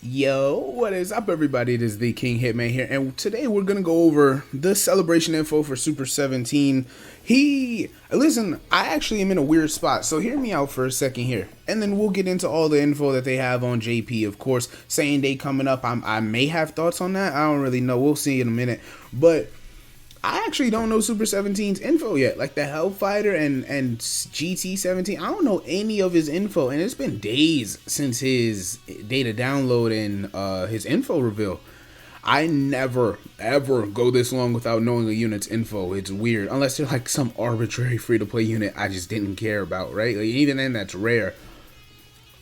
Yo, what is up, everybody? It is the King Hitman here, and today we're gonna go over the celebration info for Super 17. Listen, I actually am in a weird spot, so hear me out for a second here, and then we'll get into all the info that they have on JP. Of course, saying day coming up, I may have thoughts on that. I don't really know. We'll see in a minute, but I actually don't know Super 17's info yet. Like the Hellfighter and GT 17, I don't know any of his info, and it's been days since his data download and his info reveal. I never ever go this long without knowing a unit's info. It's weird, unless they're like some arbitrary free-to-play unit I just didn't care about, right? Like, even then, that's rare.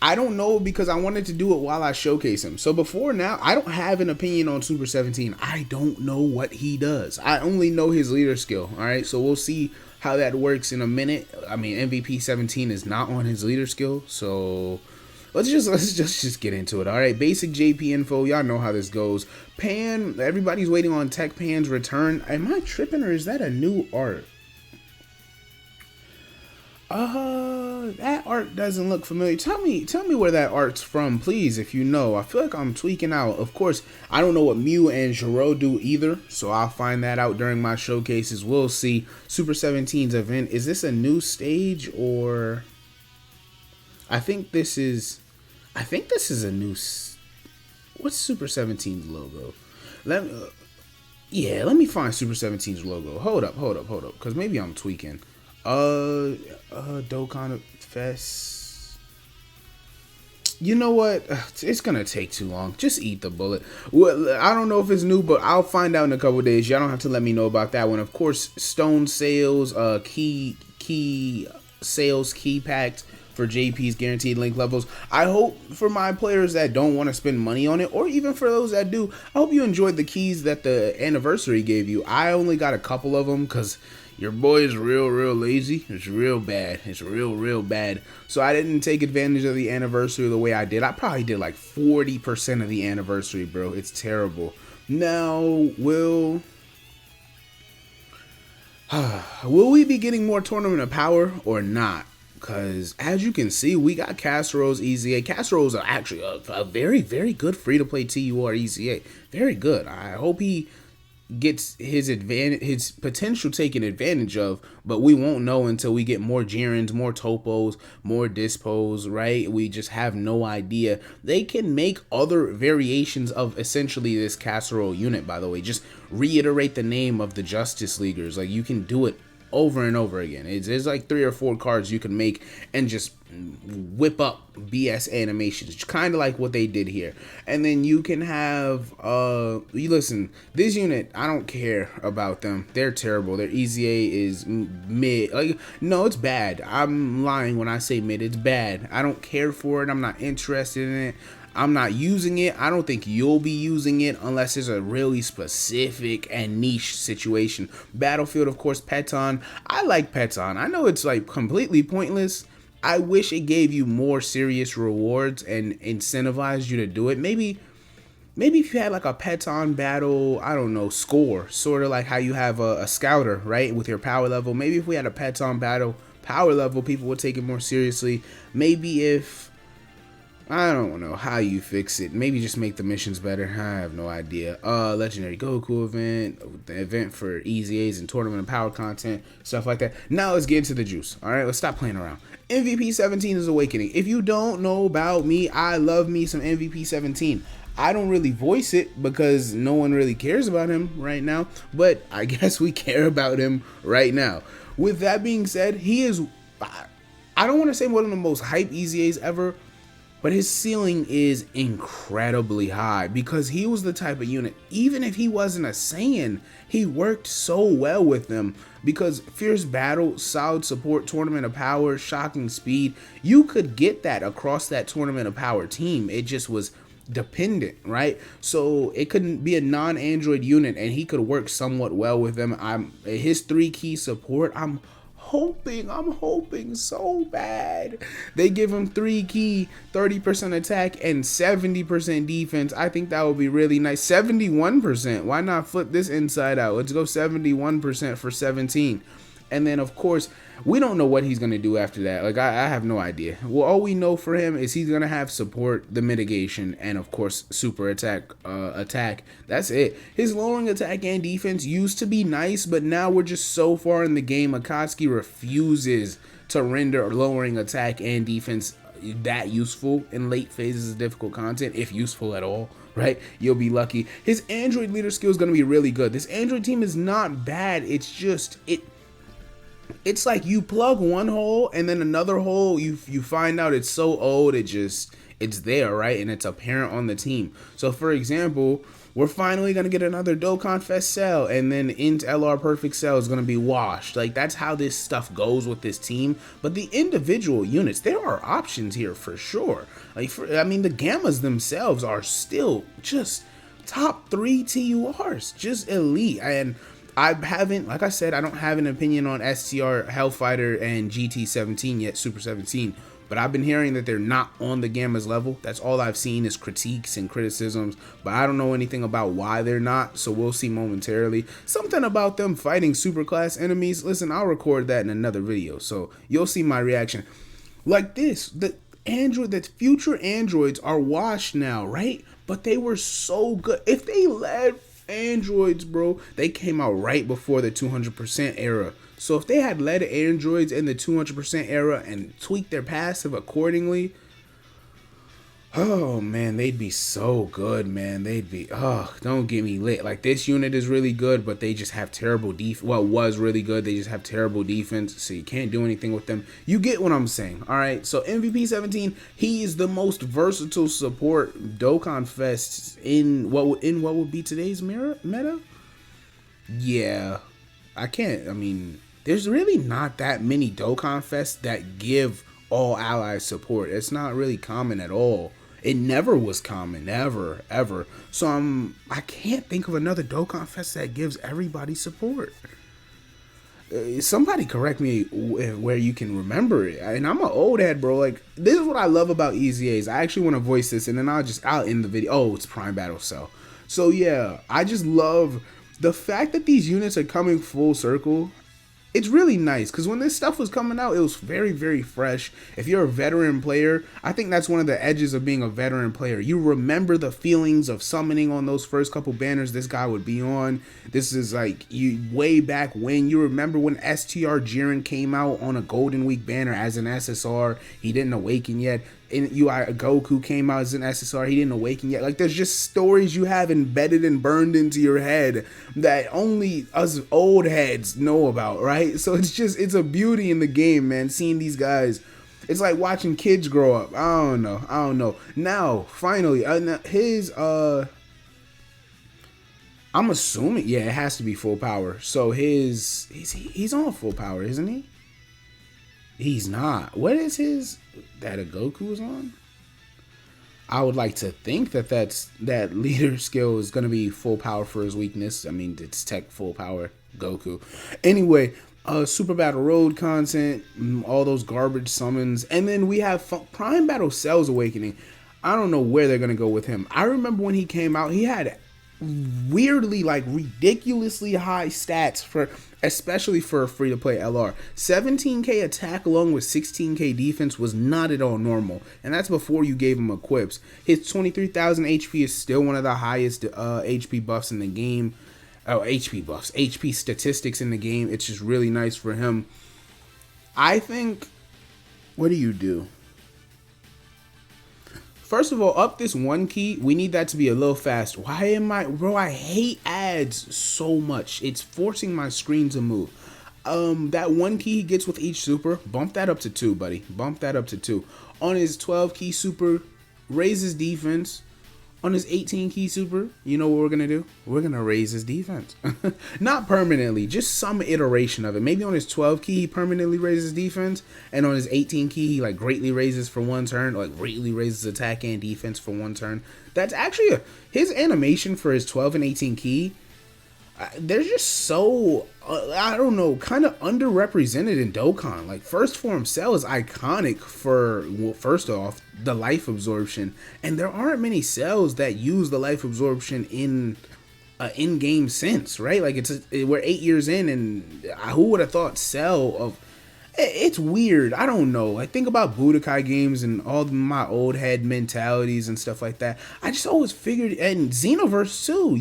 I don't know because I wanted to do it while I showcase him. So before now, I don't have an opinion on Super 17. I don't know what he does. I only know his leader skill. All right, so we'll see how that works in a minute. I mean, MVP 17 is not on his leader skill, so let's just get into it. All right, basic JP info. Y'all know how this goes. Pan. Everybody's waiting on Tech Pan's return. Am I tripping or is that a new art? That art doesn't look familiar. Tell me where that art's from, please, if you know. I feel like I'm tweaking out. Of course, I don't know what Mew and Giro do either, so I'll find that out during my showcases. We'll see. Super 17's event. Is this a new stage or? I think this is a new. What's Super 17's logo? Let me find Super 17's logo. Hold up, because maybe I'm tweaking. Dokkan Fest. You know what? It's gonna take too long. Just eat the bullet. Well, I don't know if it's new, but I'll find out in a couple days. Y'all don't have to let me know about that one. Of course, stone sales, key sales, key packed for JP's guaranteed link levels. I hope for my players that don't want to spend money on it, or even for those that do, I hope you enjoyed the keys that the anniversary gave you. I only got a couple of them because your boy is real lazy. It's real bad. It's real bad. So I didn't take advantage of the anniversary the way I did. I probably did like 40% of the anniversary, bro. It's terrible. Now, will we be getting more Tournament of Power or not? Because as you can see, we got Casserole's EZA. Casserole's are actually a very good free-to-play TUR EZA. Very good. I hope he gets his potential taken advantage of, but we won't know until we get more Jirens, more Topos, more Dispos, right? We just have no idea. They can make other variations of essentially this Casserole unit, by the way. Just reiterate the name of the Justice Leaguers. Like, you can do it over and over again. There's like 3 or 4 cards you can make and just whip up BS animations, kind of like what they did here. And then you can have listen, this unit, I don't care about them. They're terrible. Their EZA is mid. Like, no, it's bad. I'm lying when I say mid. It's bad. I don't care for it. I'm not interested in it. I'm not using it. I don't think you'll be using it unless there's a really specific and niche situation. Battlefield, of course, Peton. I like Peton. I know it's like completely pointless. I wish it gave you more serious rewards and incentivized you to do it. Maybe if you had like a Peton battle, I don't know, score, sort of like how you have a scouter, right, with your power level. Maybe if we had a Peton battle power level, people would take it more seriously. Maybe if, I don't know how you fix it. Maybe just make the missions better. I have no idea. Legendary Goku event, the event for EZAs and Tournament of Power content, stuff like that. Now let's get into the juice. All right, let's stop playing around. MVP 17 is Awakening. If you don't know about me, I love me some MVP 17. I don't really voice it because no one really cares about him right now, but I guess we care about him right now. With that being said, he is, I don't want to say one of the most hype EZAs ever, but his ceiling is incredibly high because he was the type of unit, even if he wasn't a Saiyan, he worked so well with them because Fierce Battle, solid support, Tournament of Power, shocking speed, you could get that across that Tournament of Power team. It just was dependent, right? So it couldn't be a non-Android unit and he could work somewhat well with them. His 3 key support, I'm hoping so bad they give him 3 key, 30% attack and 70% defense. I think that would be really nice. 71%. Why not flip this inside out? Let's go 71% for 17. And then, of course, we don't know what he's going to do after that. Like, I have no idea. Well, all we know for him is he's going to have support, the mitigation, and, of course, super attack. That's it. His lowering attack and defense used to be nice, but now we're just so far in the game, Akatsuki refuses to render lowering attack and defense that useful in late phases of difficult content, if useful at all, right? You'll be lucky. His Android leader skill is going to be really good. This Android team is not bad. It's just, it's like you plug one hole and then another hole, you find out it's so old, it's there, right? And it's apparent on the team. So for example, we're finally going to get another Dokkan Fest cell, and then Int LR Perfect cell is going to be washed. Like, that's how this stuff goes with this team. But the individual units, there are options here for sure. Like, I mean, the Gammas themselves are still just top 3 TURs, just elite. And I haven't, like I said, I don't have an opinion on STR, Hellfighter, and GT17 yet, Super 17. But I've been hearing that they're not on the Gamma's level. That's all I've seen is critiques and criticisms. But I don't know anything about why they're not, so we'll see momentarily. Something about them fighting superclass enemies. Listen, I'll record that in another video, so you'll see my reaction. Like this, the future androids are washed now, right? But they were so good. If they led androids, bro, they came out right before the 200% era. So if they had led androids in the 200% era and tweaked their passive accordingly, oh man, they'd be so good, man. They'd be, oh, don't get me lit. Like, this unit is really good, but they just have terrible defense. Well, it was really good. They just have terrible defense, so you can't do anything with them. You get what I'm saying, all right? So MVP 17, he is the most versatile support Dokkan Fest in what would be today's meta? Yeah, I mean, there's really not that many Dokkan Fests that give all allies support. It's not really common at all. It never was common, never, ever. So I can't think of another Dokkan Fest that gives everybody support. Somebody correct me where you can remember it. And I'm an old head, bro. Like, this is what I love about EZAs. I actually want to voice this, and then I'll end the video. Oh, it's Prime Battle Cell. So yeah, I just love the fact that these units are coming full circle. It's really nice, because when this stuff was coming out, it was very, very fresh. If you're a veteran player, I think that's one of the edges of being a veteran player. You remember the feelings of summoning on those first couple banners this guy would be on. This is like way back when. You remember when STR Jiren came out on a Golden Week banner as an SSR. He didn't awaken yet. And Goku came out as an SSR. He didn't awaken yet. Like, there's just stories you have embedded and burned into your head that only us old heads know about, right? So it's a beauty in the game, man. Seeing these guys, it's like watching kids grow up. I don't know. Now, finally, I'm assuming, yeah, it has to be full power. So he's on full power, isn't he? He's not. What is his that a Goku is on? I would like to think that leader skill is going to be full power for his weakness. I mean, it's tech full power Goku. Anyway, Super Battle Road content, all those garbage summons, and then we have Prime Battle Cell's Awakening. I don't know where they're going to go with him. I remember when he came out, he had weirdly, like, ridiculously high stats especially for a free-to-play LR. 17k attack along with 16k defense was not at all normal, and that's before you gave him equips. His 23,000 HP is still one of the highest HP buffs in the game. Oh, HP statistics in the game. It's just really nice for him. I think, what do you do? First of all, up this 1 key, we need that to be a little fast. Bro, I hate ads so much. It's forcing my screen to move. That 1 key he gets with each super, bump that up to 2, buddy. Bump that up to 2. On his 12 key super, raise his defense. On his 18 key super, you know what we're going to do? We're going to raise his defense. Not permanently, just some iteration of it. Maybe on his 12 key, he permanently raises defense. And on his 18 key, he like greatly raises for 1 turn. Or like greatly raises attack and defense for 1 turn. That's actually his animation for his 12 and 18 key. They're just so, I don't know, kind of underrepresented in Dokkan. Like, first form Cell is iconic for, well, first off, the life absorption. And there aren't many cells that use the life absorption in in-game sense, right? Like we're 8 years in, and who would have thought Cell of it's weird. I don't know. I think about Budokai games and all my old head mentalities and stuff like that. I just always figured, and Xenoverse too,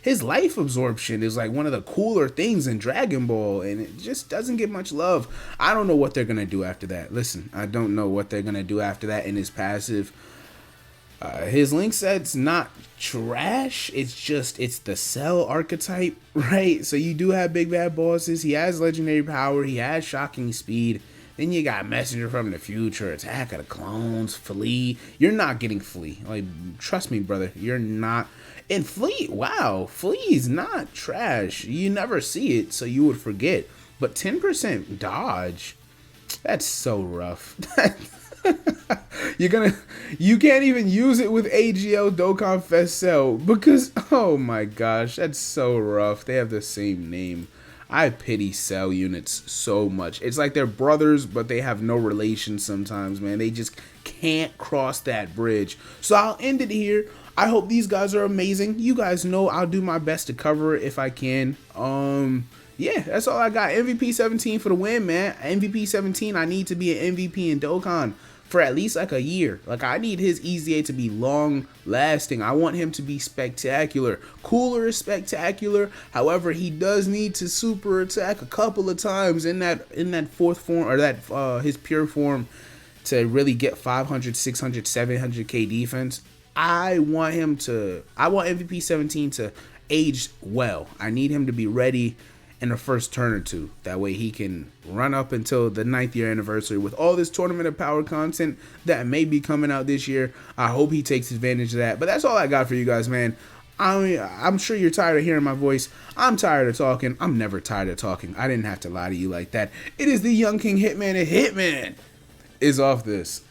his life absorption is like one of the cooler things in Dragon Ball, and it just doesn't get much love. I don't know what they're going to do after that. Listen, I don't know what they're going to do after that in his passive. His link set's not trash. It's the Cell archetype, right? So you do have big bad bosses. He has legendary power. He has shocking speed. Then you got Messenger from the Future, Attack of the Clones, Flea. You're not getting Flea. Like, trust me, brother. You're not. And Flea, wow, Flea's not trash. You never see it, so you would forget. But 10% dodge, that's so rough. You can't even use it with AGL Dokkan Fest Cell because, oh my gosh, that's so rough. They have the same name. I pity Cell units so much. It's like they're brothers, but they have no relation sometimes, man. They just can't cross that bridge. So I'll end it here. I hope these guys are amazing. You guys know I'll do my best to cover it if I can. Yeah, that's all I got. MVP 17 for the win, man. MVP 17, I need to be an MVP in Dokkan for at least like a year. Like, I need his EZA to be long lasting. I want him to be spectacular. Cooler is spectacular. However, he does need to super attack a couple of times in that fourth form, or that his pure form, to really get 500, 600, 700k defense. I want MVP 17 to age well. I need him to be ready in the first turn or two. That way he can run up until the 9th year anniversary with all this Tournament of Power content that may be coming out this year. I hope he takes advantage of that. But that's all I got for you guys, man. I'm sure you're tired of hearing my voice. I'm tired of talking. I'm never tired of talking. I didn't have to lie to you like that. It is the Young King Hitman, and Hitman is off this.